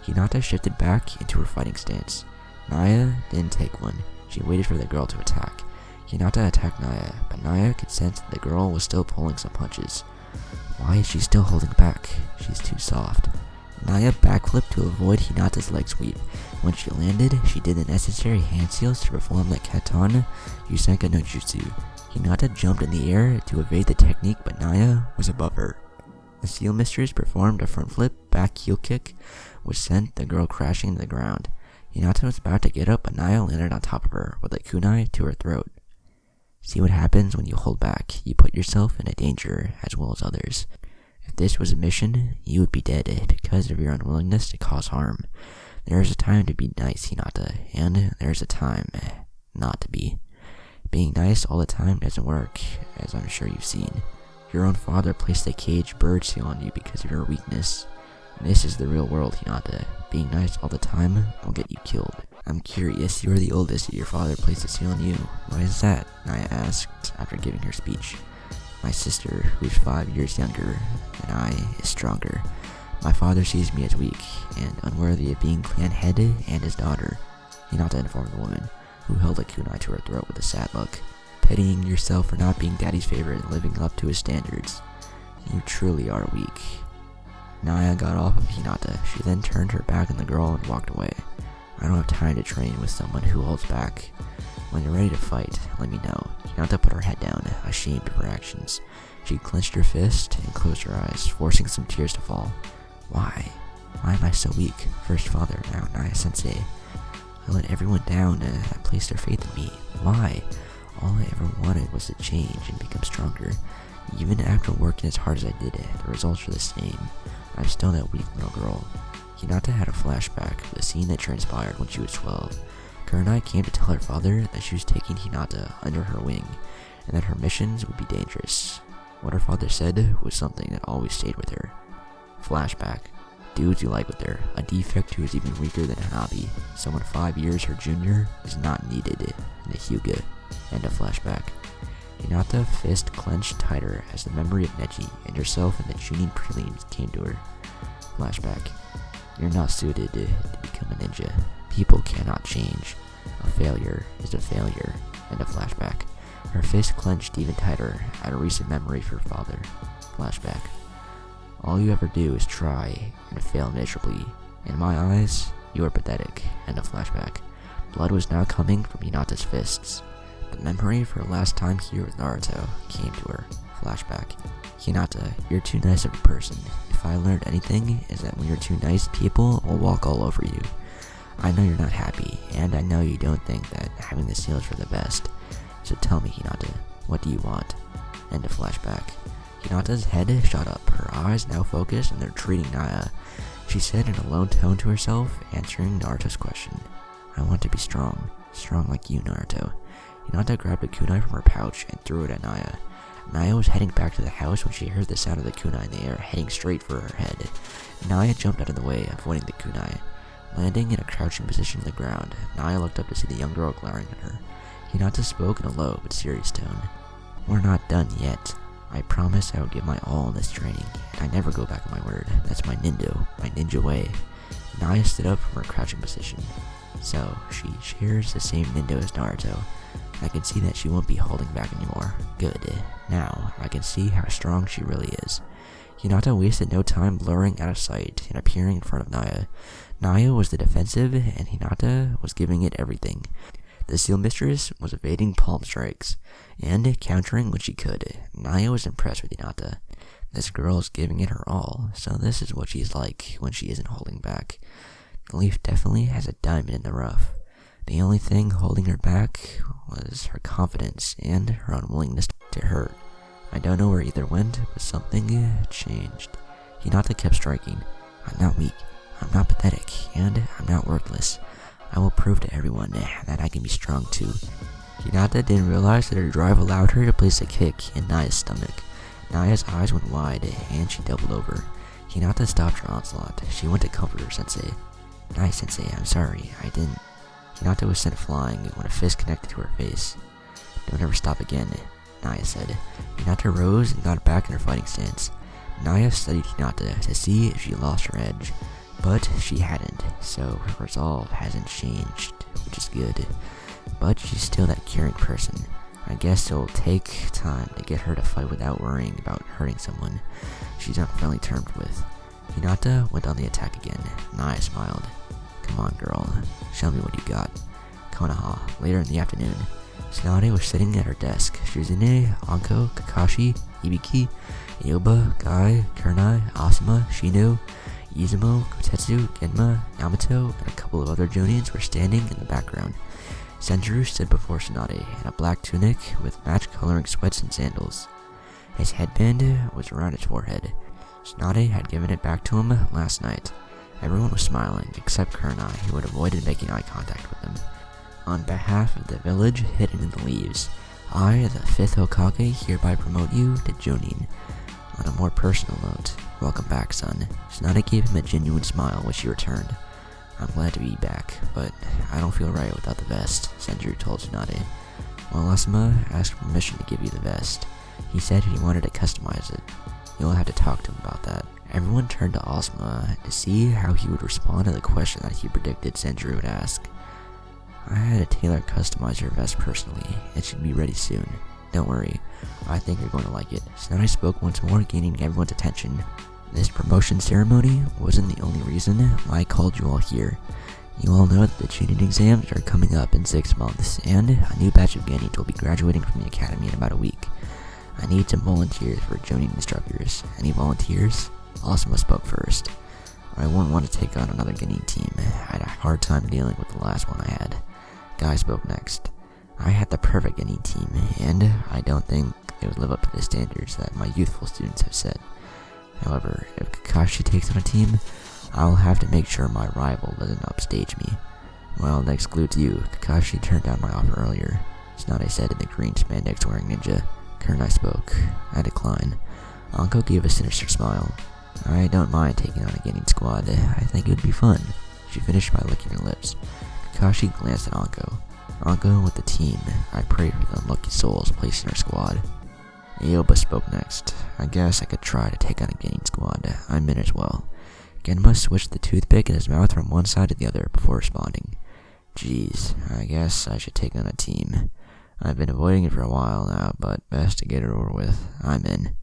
Hinata shifted back into her fighting stance. Nyce didn't take one. She waited for the girl to attack. Hinata attacked Nyce, but Nyce could sense that the girl was still pulling some punches. Why is she still holding back? She's too soft. Nyce backflipped to avoid Hinata's leg sweep. When she landed, she did the necessary hand seals to perform the Katana Yusenka no Jutsu. Hinata jumped in the air to evade the technique, but Nyce was above her. The Seal Mistress performed a front flip back heel kick, which sent the girl crashing to the ground. Hinata was about to get up, but Nyce landed on top of her with a kunai to her throat. See what happens when you hold back. You put yourself in a danger as well as others. If this was a mission, you would be dead because of your unwillingness to cause harm. There is a time to be nice, Hinata, and there is a time not to be. Being nice all the time doesn't work, as I'm sure you've seen. Your own father placed a caged bird seal on you because of your weakness. This is the real world, Hinata. Being nice all the time will get you killed. I'm curious, you are the oldest, yet your father placed a seal on you. Why is that? Nyce asked after giving her speech. My sister, who is 5 years younger than I, is stronger. My father sees me as weak and unworthy of being clan head and his daughter, Hinata informed the woman, who held a kunai to her throat with a sad look. Pitying yourself for not being daddy's favorite and living up to his standards. You truly are weak. Nyce got off of Hinata. She then turned her back on the girl and walked away. I don't have time to train with someone who holds back. When you're ready to fight, let me know. Hinata put her head down, ashamed of her actions. She clenched her fist and closed her eyes, forcing some tears to fall. Why? Why am I so weak? First father, now Nyce-sensei. I let everyone down and placed their faith in me. Why? All I ever wanted was to change and become stronger. Even after working as hard as I did, the results are the same. I'm still that weak little girl. Hinata had a flashback of the scene that transpired when she was 12. Kurenai came to tell her father that she was taking Hinata under her wing, and that her missions would be dangerous. What her father said was something that always stayed with her. Flashback. Dudes you like with her, a defect who is even weaker than Hanabi. Someone 5 years her junior is not needed in the Hyuga. End of flashback. Hinata fist clenched tighter as the memory of Neji and herself in the Jonin prelims came to her. Flashback. You're not suited to become a ninja. People cannot change. A failure is a failure. End of flashback. Her fist clenched even tighter at a recent memory of her father. Flashback. All you ever do is try and fail miserably. In my eyes, you are pathetic. End of flashback. Blood was now coming from Hinata's fists. The memory of her last time here with Naruto came to her. Flashback. Hinata, you're too nice of a person. If I learned anything, is that when you're too nice, people will walk all over you. I know you're not happy, and I know you don't think that having the seals for the best. So tell me, Hinata, what do you want? End of flashback. Hinata's head shot up, her eyes now focused on the retreating Nyce. She said in a low tone to herself, answering Naruto's question. I want to be strong. Strong like you, Naruto. Hinata grabbed a kunai from her pouch and threw it at Nyce. Nyce was heading back to the house when she heard the sound of the kunai in the air, heading straight for her head. Nyce jumped out of the way, avoiding the kunai. Landing in a crouching position on the ground, Nyce looked up to see the young girl glaring at her. Hinata spoke in a low but serious tone. We're not done yet. I promise I will give my all in this training, and I never go back on my word. That's my ninja way. Nyce stood up from her crouching position. So, she shares the same ninja as Naruto. I can see that she won't be holding back anymore. Good. Now, I can see how strong she really is. Hinata wasted no time blurring out of sight and appearing in front of Nyce. Nyce was the defensive, and Hinata was giving it everything. The Seal Mistress was evading palm strikes, and countering when she could. Nyce was impressed with Hinata. This girl is giving it her all, so this is what she's like when she isn't holding back. The Leaf definitely has a diamond in the rough. The only thing holding her back was her confidence and her unwillingness to hurt. I don't know where either went, but something changed. Hinata kept striking. I'm not weak, I'm not pathetic, and I'm not worthless. I will prove to everyone that I can be strong too. Hinata didn't realize that her drive allowed her to place a kick in Naya's stomach. Naya's eyes went wide, and she doubled over. Hinata stopped her onslaught. She went to comfort her sensei. Naya sensei, I'm sorry, I didn't. Hinata was sent flying when a fist connected to her face. Don't ever stop again, Naya said. Hinata rose and got back in her fighting stance. Naya studied Hinata to see if she lost her edge, but she hadn't, so her resolve hasn't changed, which is good. But she's still that caring person. I guess it'll take time to get her to fight without worrying about hurting someone she's on friendly terms with. Hinata went on the attack again. Naya smiled. Come on, girl. Show me what you got. Konoha. Later in the afternoon, Tsunade was sitting at her desk. Shizune, Anko, Kakashi, Ibiki, Aoba, Guy, Kurenai, Asuma, Shino, Izumo, Kotetsu, Genma, Yamato, and a couple of other Jonins were standing in the background. Senjuro stood before Tsunade in a black tunic with match-coloring sweats and sandals. His headband was around his forehead. Tsunade had given it back to him last night. Everyone was smiling, except Kurenai, who had avoided making eye contact with him. On behalf of the village hidden in the leaves, I, the 5th Hokage, hereby promote you to Jonin. On a more personal note, welcome back, son. Tsunade gave him a genuine smile, which he returned. I'm glad to be back, but I don't feel right without the vest, Senjuro told Tsunade. Well, Asuma asked permission to give you the vest. He said he wanted to customize it. You'll have to talk to him about that. Everyone turned to Asuma to see how he would respond to the question that he predicted Senjuro would ask. I had a tailor customize your vest personally. It should be ready soon. Don't worry, I think you're going to like it. Tsunade spoke once more, gaining everyone's attention. This promotion ceremony wasn't the only reason why I called you all here. You all know that the Jonin exams are coming up in 6 months, and a new batch of Genins will be graduating from the academy in about a week. I need some volunteers for Jonin instructors. Any volunteers? Asuma spoke first. I wouldn't want to take on another Genin team. I had a hard time dealing with the last one I had. Guy spoke next. I had the perfect Genin team, and I don't think it would live up to the standards that my youthful students have set. However, if Kakashi takes on a team, I'll have to make sure my rival doesn't upstage me. Well, that excludes you. Kakashi turned down my offer earlier. Tsunade said in the green spandex wearing ninja. Kurenai spoke. I declined. Anko gave a sinister smile. I don't mind taking on a Genin squad. I think it would be fun. She finished by licking her lips. Kakashi glanced at Anko. Anko with the team. I prayed for the unlucky souls placed in her squad. Aoba spoke next. I guess I could try to take on a Genin squad. I'm in as well. Genma switched the toothpick in his mouth from one side to the other before responding. Geez, I guess I should take on a team. I've been avoiding it for a while now, but best to get it over with. I'm in.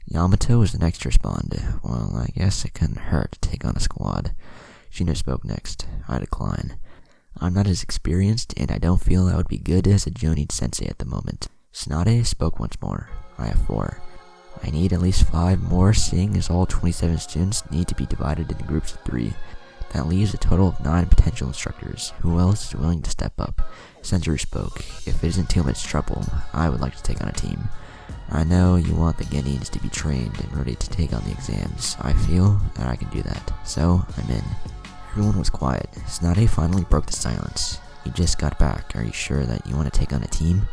Yamato was the next to respond. Well, I guess it couldn't hurt to take on a squad. Shino spoke next. I decline. I'm not as experienced, and I don't feel I would be good as a Jonin sensei at the moment. Tsunade spoke once more. I have 4. I need at least 5 more, seeing as all 27 students need to be divided into groups of 3. That leaves a total of 9 potential instructors. Who else is willing to step up? Senjuro spoke. If it isn't too much trouble, I would like to take on a team. I know you want the Genins to be trained and ready to take on the exams. I feel that I can do that, so I'm in. Everyone was quiet. Tsunade finally broke the silence. You just got back. Are you sure that you want to take on a team?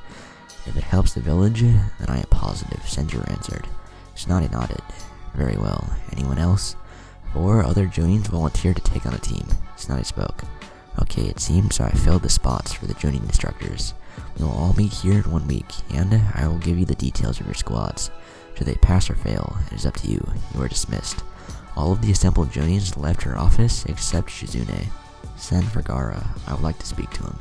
If it helps the village, then I am positive, Senjuro answered. Tsunade nodded. Very well. Anyone else? 4 other Jonins volunteered to take on a team. Tsunade spoke. Okay, it seems I filled the spots for the Jonin instructors. We will all meet here in 1 week, and I will give you the details of your squads. Should they pass or fail, it is up to you. You are dismissed. All of the assembled Jonins left her office except Shizune. Send for Gaara. I would like to speak to him.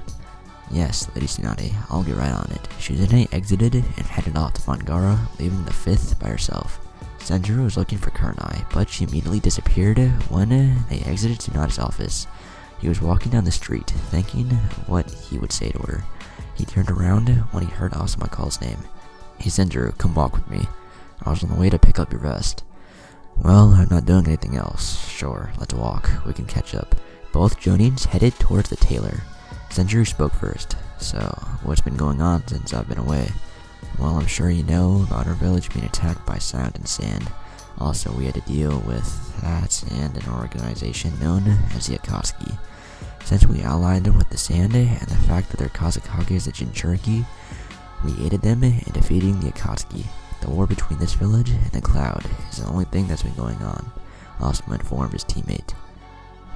Yes, Lady Tsunade, I'll get right on it. Shizune exited and headed off to find Gaara, leaving the 5th by herself. Senjuro was looking for Kurenai, but she immediately disappeared when they exited Tsunade's office. He was walking down the street, thinking what he would say to her. He turned around when he heard Asuma call his name. Hey Senjuro, come walk with me. I was on the way to pick up your vest. Well, I'm not doing anything else. Sure, let's walk. We can catch up. Both Jonins headed towards the tailor. Senjuro spoke first. So, what's been going on since I've been away? Well, I'm sure you know about our village being attacked by Sound and Sand. Also, we had to deal with that and an organization known as the Akatuski. Since we allied with the Sand and the fact that their Kazakage is a Jinchuriki, we aided them in defeating the Akatsuki. The war between this village and the Cloud is the only thing that's been going on, Asuma informed his teammate.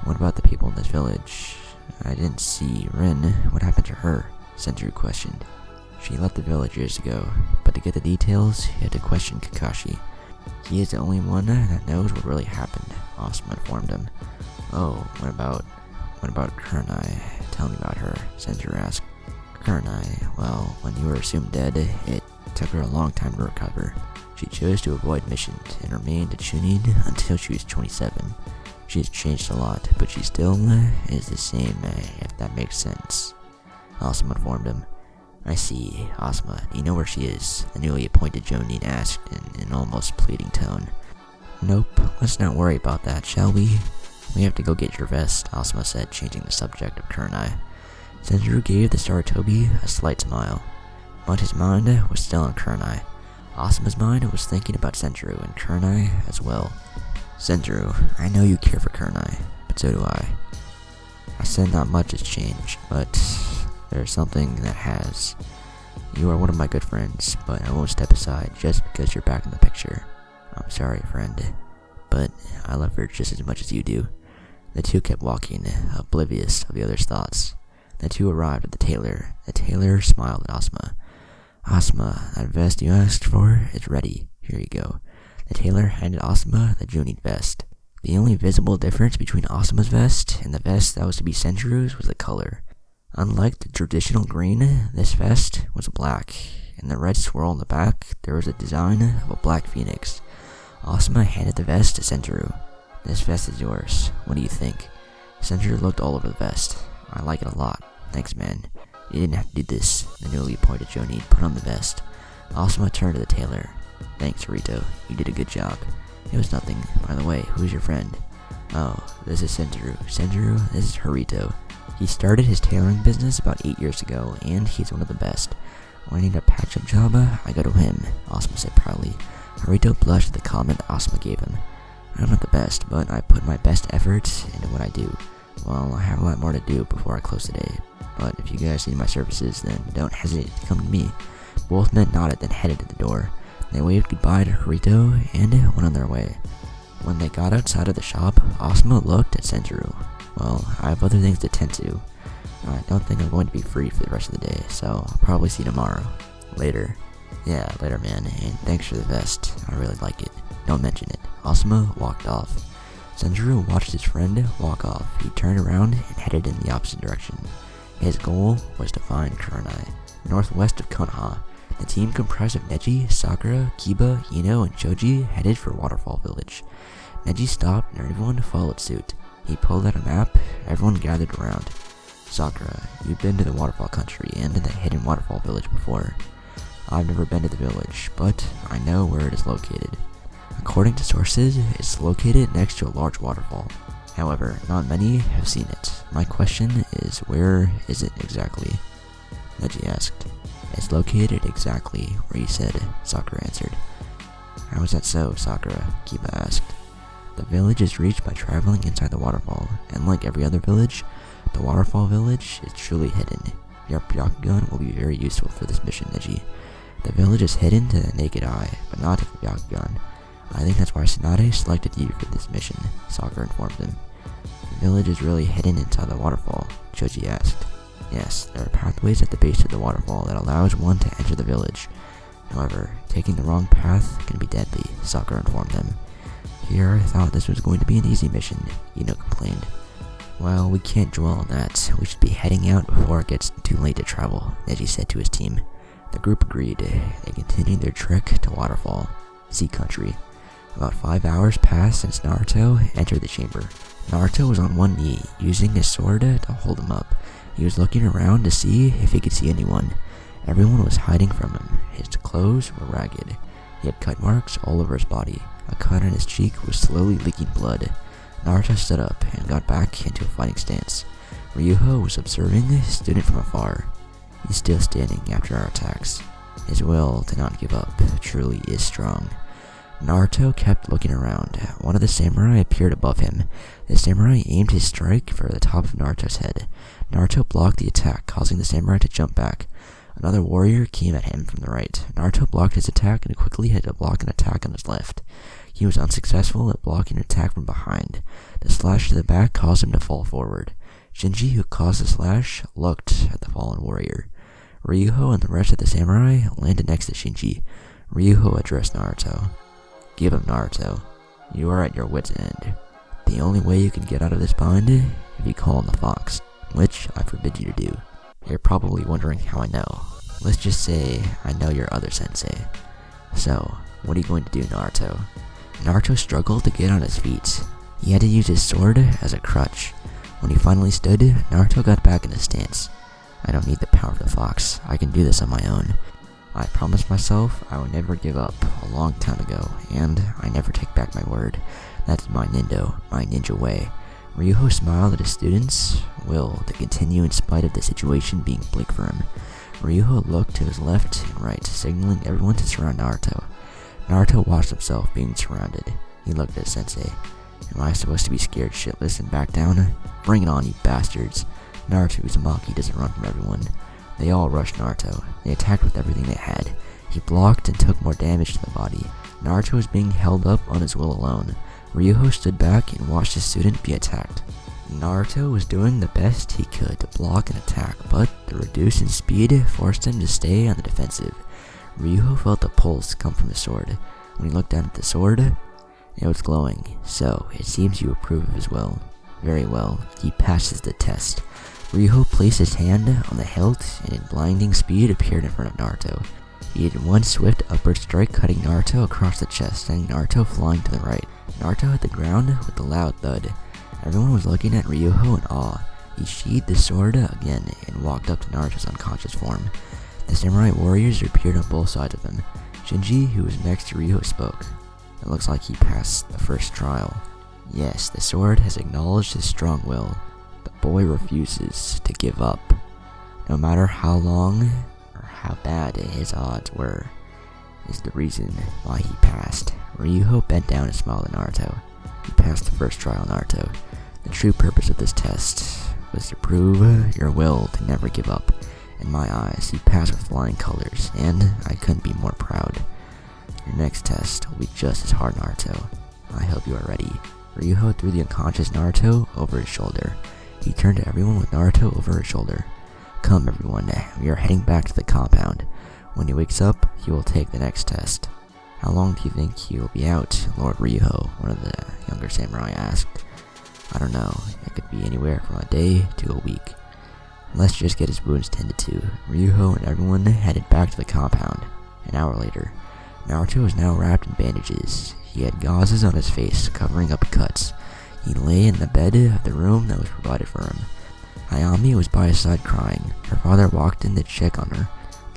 What about the people in this village? I didn't see Rin. What happened to her? Senjuro questioned. She left the village years ago, but to get the details, you had to question Kakashi. He is the only one that knows what really happened, Asuma informed him. Oh, what about Kurenai? Tell me about her, Senjuro asked. Kurenai, well, when you were assumed dead, it took her a long time to recover. She chose to avoid missions and remained a Chunin until she was 27. She has changed a lot, but she still is the same, if that makes sense. Asuma informed him. I see. Asuma, do you know where she is? The newly appointed Jonin asked in an almost pleading tone. Nope, let's not worry about that, shall we? We have to go get your vest, Asuma said, changing the subject of Kurenai. Senjuro gave the Sarutobi a slight smile, but his mind was still on Kurenai. Asuma's mind was thinking about Senjuro and Kurenai as well. Senjuro, I know you care for Kurenai, but so do I. I said not much has changed, but there's something that has. You are one of my good friends, but I won't step aside just because you're back in the picture. I'm sorry, friend, but I love her just as much as you do. The two kept walking, oblivious of the other's thoughts. The two arrived at the tailor. The tailor smiled at Asuma. Asuma, that vest you asked for is ready. Here you go. The tailor handed Asuma the Jonin vest. The only visible difference between Asuma's vest and the vest that was to be Senjuro's was the color. Unlike the traditional green, this vest was black. In the red swirl on the back, there was a design of a black phoenix. Asuma handed the vest to Senjuro. This vest is yours. What do you think? Senjuro looked all over the vest. I like it a lot. Thanks, man. You didn't have to do this. The newly appointed Jonin put on the vest. Asuma turned to the tailor. Thanks, Rito. You did a good job. It was nothing. By the way, who's your friend? Oh, this is Senjuro. Senjuro, this is Harito. He started his tailoring business about 8 years ago, and he's one of the best. When I need a patch-up job, I go to him, Asuma said proudly. Harito blushed at the comment Asuma gave him. I'm not the best, but I put my best efforts into what I do. Well, I have a lot more to do before I close today, but if you guys need my services, then don't hesitate to come to me. Both men nodded, then headed to the door. They waved goodbye to Harito and went on their way. When they got outside of the shop, Asuma looked at Senjuro. Well, I have other things to tend to. I don't think I'm going to be free for the rest of the day, so I'll probably see you tomorrow. Later. Yeah, later, man, and thanks for the vest. I really like it. Don't mention it. Asuma walked off. Senjuro watched his friend walk off. He turned around and headed in the opposite direction. His goal was to find Kurenai. Northwest of Konoha, the team comprised of Neji, Sakura, Kiba, Ino, and Choji headed for Waterfall Village. Neji stopped and everyone followed suit. He pulled out a map. Everyone gathered around. Sakura, you've been to the Waterfall Country and the hidden Waterfall Village before. I've never been to the village, but I know where it is located. According to sources, it's located next to a large waterfall. However, not many have seen it. My question is, where is it exactly? Neji asked. It's located exactly where you said, Sakura answered. How is that so, Sakura? Kiba asked. The village is reached by traveling inside the waterfall, and like every other village, the Waterfall Village is truly hidden. Your Byakugan will be very useful for this mission, Neji. The village is hidden to the naked eye, but not to the Byakugan. I think that's why Tsunade selected you for this mission, Sakura informed him. The village is really hidden inside the waterfall, Choji asked. Yes, there are pathways at the base of the waterfall that allows one to enter the village. However, taking the wrong path can be deadly, Sakura informed them. Here, I thought this was going to be an easy mission, Ino complained. Well, we can't dwell on that. We should be heading out before it gets too late to travel, Neji said to his team. The group agreed. They continued their trek to Waterfall, Sea Country. About 5 hours passed since Naruto entered the chamber. Naruto was on one knee, using his sword to hold him up. He was looking around to see if he could see anyone. Everyone was hiding from him. His clothes were ragged. He had cut marks all over his body. A cut on his cheek was slowly leaking blood. Naruto stood up and got back into a fighting stance. Ryuho was observing the student from afar. He's still standing after our attacks. His will to not give up truly is strong. Naruto kept looking around. One of the samurai appeared above him. The samurai aimed his strike for the top of Naruto's head. Naruto blocked the attack, causing the samurai to jump back. Another warrior came at him from the right. Naruto blocked his attack and quickly had to block an attack on his left. He was unsuccessful at blocking an attack from behind. The slash to the back caused him to fall forward. Shinji, who caused the slash, looked at the fallen warrior. Ryuho and the rest of the samurai landed next to Shinji. Ryuho addressed Naruto. "Give him, Naruto. You are at your wit's end. The only way you can get out of this bind is if you call him the fox, which I forbid you to do." You're probably wondering how I know. Let's just say I know your other sensei. So, what are you going to do, Naruto? Naruto struggled to get on his feet. He had to use his sword as a crutch. When he finally stood, Naruto got back in his stance. "I don't need the power of the fox. I can do this on my own. I promised myself I would never give up a long time ago, and I never take back my word. That's my ninja way." Ryuho smiled at his students' will to continue in spite of the situation being bleak for him. Ryuho looked to his left and right, signaling everyone to surround Naruto. Naruto watched himself being surrounded. He looked at Sensei. "Am I supposed to be scared shitless and back down? Bring it on, you bastards." Naruto Uzumaki doesn't run from everyone. They all rushed Naruto. They attacked with everything they had. He blocked and took more damage to the body. Naruto was being held up on his will alone. Ryuho stood back and watched his student be attacked. Naruto was doing the best he could to block an attack, but the reduce in speed forced him to stay on the defensive. Ryuho felt the pulse come from his sword. When he looked down at the sword, it was glowing. "So, it seems you approve of his will. Very well, he passes the test." Ryuho placed his hand on the hilt and in blinding speed appeared in front of Naruto. He did one swift upward strike, cutting Naruto across the chest, sending Naruto flying to the right. Naruto hit the ground with a loud thud. Everyone was looking at Ryuho in awe. He sheathed the sword again and walked up to Naruto's unconscious form. The samurai warriors appeared on both sides of him. Shinji, who was next to Ryuho, spoke. "It looks like he passed the first trial. Yes, the sword has acknowledged his strong will. The boy refuses to give up. No matter how long or how bad his odds were, is the reason why he passed." Ryuho bent down and smiled at Naruto. "You passed the first trial, Naruto. The true purpose of this test was to prove your will to never give up. In my eyes, you passed with flying colors, and I couldn't be more proud. Your next test will be just as hard, Naruto. I hope you are ready." Ryuho threw the unconscious Naruto over his shoulder. He turned to everyone with Naruto over his shoulder. "Come, everyone, we are heading back to the compound. When he wakes up, he will take the next test." "How long do you think he will be out, Lord Ryuho?" one of the younger samurai asked. "I don't know. It could be anywhere from a day to a week. Let's just get his wounds tended to." Ryuho and everyone headed back to the compound. An hour later, Naruto was now wrapped in bandages. He had gauzes on his face, covering up cuts. He lay in the bed of the room that was provided for him. Hayami was by his side crying. Her father walked in to check on her.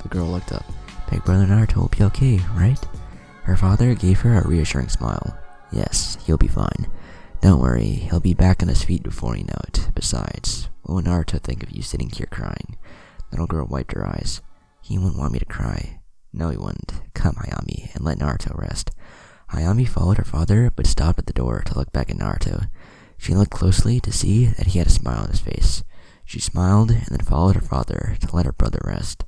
The girl looked up. "Big brother Naruto will be okay, right?" Her father gave her a reassuring smile. "Yes, he'll be fine. Don't worry, he'll be back on his feet before you know it. Besides, what would Naruto think of you sitting here crying?" The little girl wiped her eyes. "He wouldn't want me to cry." "No, he wouldn't. Come, Hayami, and let Naruto rest." Hayami followed her father, but stopped at the door to look back at Naruto. She looked closely to see that he had a smile on his face. She smiled and then followed her father to let her brother rest.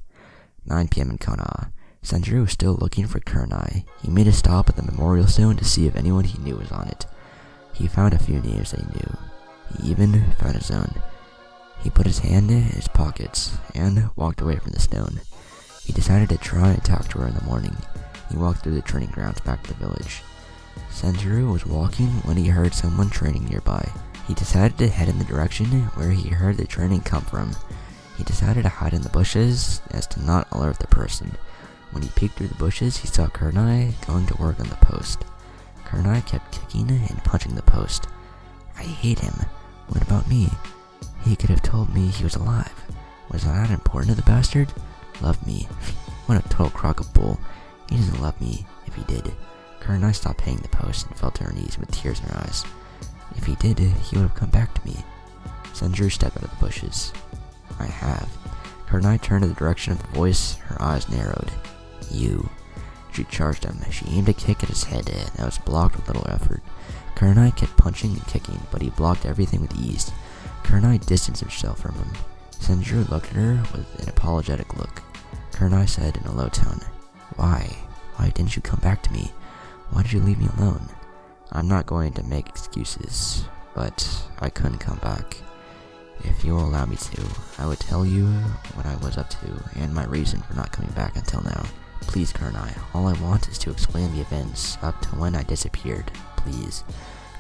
9 p.m. in Konoha. Sanjuro was still looking for Kurenai. He made a stop at the memorial stone to see if anyone he knew was on it. He found a few names that he knew. He even found his own. He put his hand in his pockets and walked away from the stone. He decided to try and talk to her in the morning. He walked through the training grounds back to the village. Sanjuro was walking when he heard someone training nearby. He decided to head in the direction where he heard the training come from. He decided to hide in the bushes as to not alert the person. When he peeked through the bushes, he saw Kurenai going to work on the post. Kurenai kept kicking and punching the post. "I hate him. What about me? He could have told me he was alive. Was I not important to the bastard? Love me. What a total crock of bull. He doesn't love me, if he did." Kurenai stopped paying the post and fell to her knees with tears in her eyes. If he did, he would have come back to me. Senjuro stepped out of the bushes. I have. Kurenai turned in the direction of the voice, her eyes narrowed. You. She charged him. She aimed a kick at his head, and that was blocked with little effort. Kurenai kept punching and kicking, but he blocked everything with ease. Kurenai distanced himself from him. Senjuro looked at her with an apologetic look. Kurenai said in a low tone, Why? Why didn't you come back to me? Why did you leave me alone? I'm not going to make excuses, but I couldn't come back. If you will allow me to, I would tell you what I was up to and my reason for not coming back until now. Please, Kurenai, all I want is to explain the events up to when I disappeared. Please.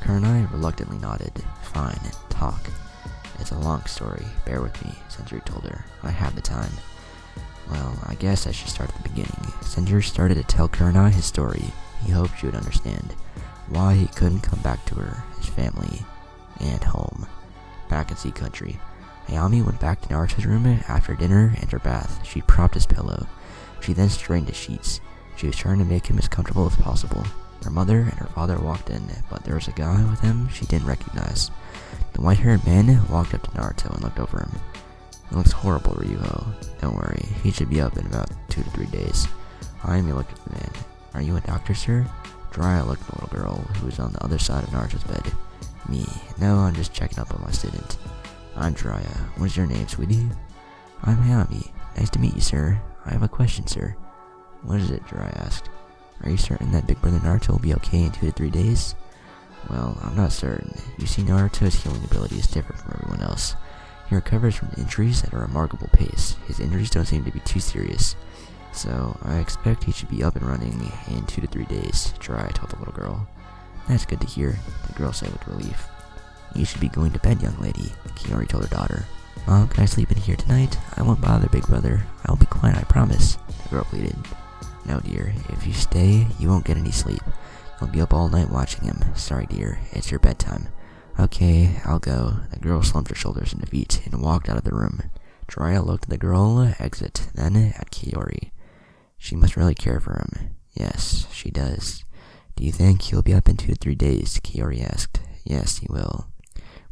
Kurenai reluctantly nodded. Fine, talk. It's a long story. Bear with me, Senjuro told her. I have the time. Well, I guess I should start at the beginning. Senjuro started to tell Kurenai his story. He hoped she would understand why he couldn't come back to her, his family, and home. Back in Sea Country, Ayami went back to Naruto's room after dinner and her bath. She propped his pillow. She then straightened his sheets. She was trying to make him as comfortable as possible. Her mother and her father walked in, but there was a guy with him she didn't recognize. The white-haired man walked up to Naruto and looked over him. It looks horrible, Ryuho. Don't worry, he should be up in about 2 to 3 days. Ayami looked at the man. Are you a doctor, sir? Jiraiya looked at the little girl who was on the other side of Naruto's bed. Me. No, I'm just checking up on my student. I'm Jiraiya. What is your name, sweetie? I'm Ayami. Nice to meet you, sir. I have a question, sir. What is it? Jiraiya asked. Are you certain that Big Brother Naruto will be okay in 2 to 3 days? Well, I'm not certain. You see, Naruto's healing ability is different from everyone else. He recovers from injuries at a remarkable pace. His injuries don't seem to be too serious. So, I expect he should be up and running in 2 to 3 days, Jiraiya told the little girl. That's good to hear, the girl said with relief. You should be going to bed, young lady, Kiori told her daughter. Mom, can I sleep in here tonight? I won't bother Big Brother. I will be quiet, I promise, the girl pleaded. No, dear, if you stay, you won't get any sleep. You'll be up all night watching him. Sorry, dear, it's your bedtime. Okay, I'll go. The girl slumped her shoulders in defeat and walked out of the room. Jiraiya looked at the girl exit, then at Kiori. She must really care for him. Yes, she does. Do you think he'll be up in 2 to 3 days? Kiori asked. Yes, he will.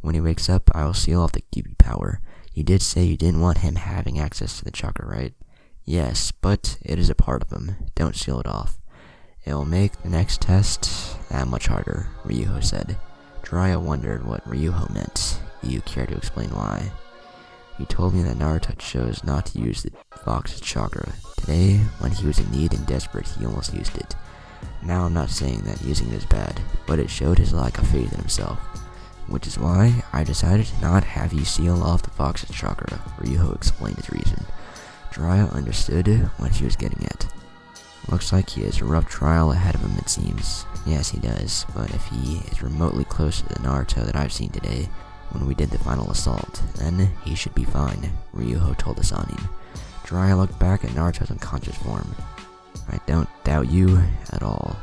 When he wakes up, I will seal off the Kyuubi power. You did say you didn't want him having access to the chakra, right? Yes, but it is a part of him. Don't seal it off. It will make the next test that much harder, Ryuho said. Jiraiya wondered what Ryuho meant. Do you care to explain why? You told me that Naruto chose not to use the fox's chakra. Today, when he was in need and desperate, he almost used it. Now I'm not saying that using it is bad, but it showed his lack of faith in himself. Which is why I decided to not have you seal off the fox's chakra, Ryuho explained his reason. Jiraiya understood what he was getting at. Looks like he has a rough trial ahead of him, it seems. Yes, he does, but if he is remotely close to the Naruto that I've seen today, when we did the final assault, then he should be fine, Ryuho told Asanin. Jiraiya looked back at Naruto's unconscious form. I don't doubt you at all.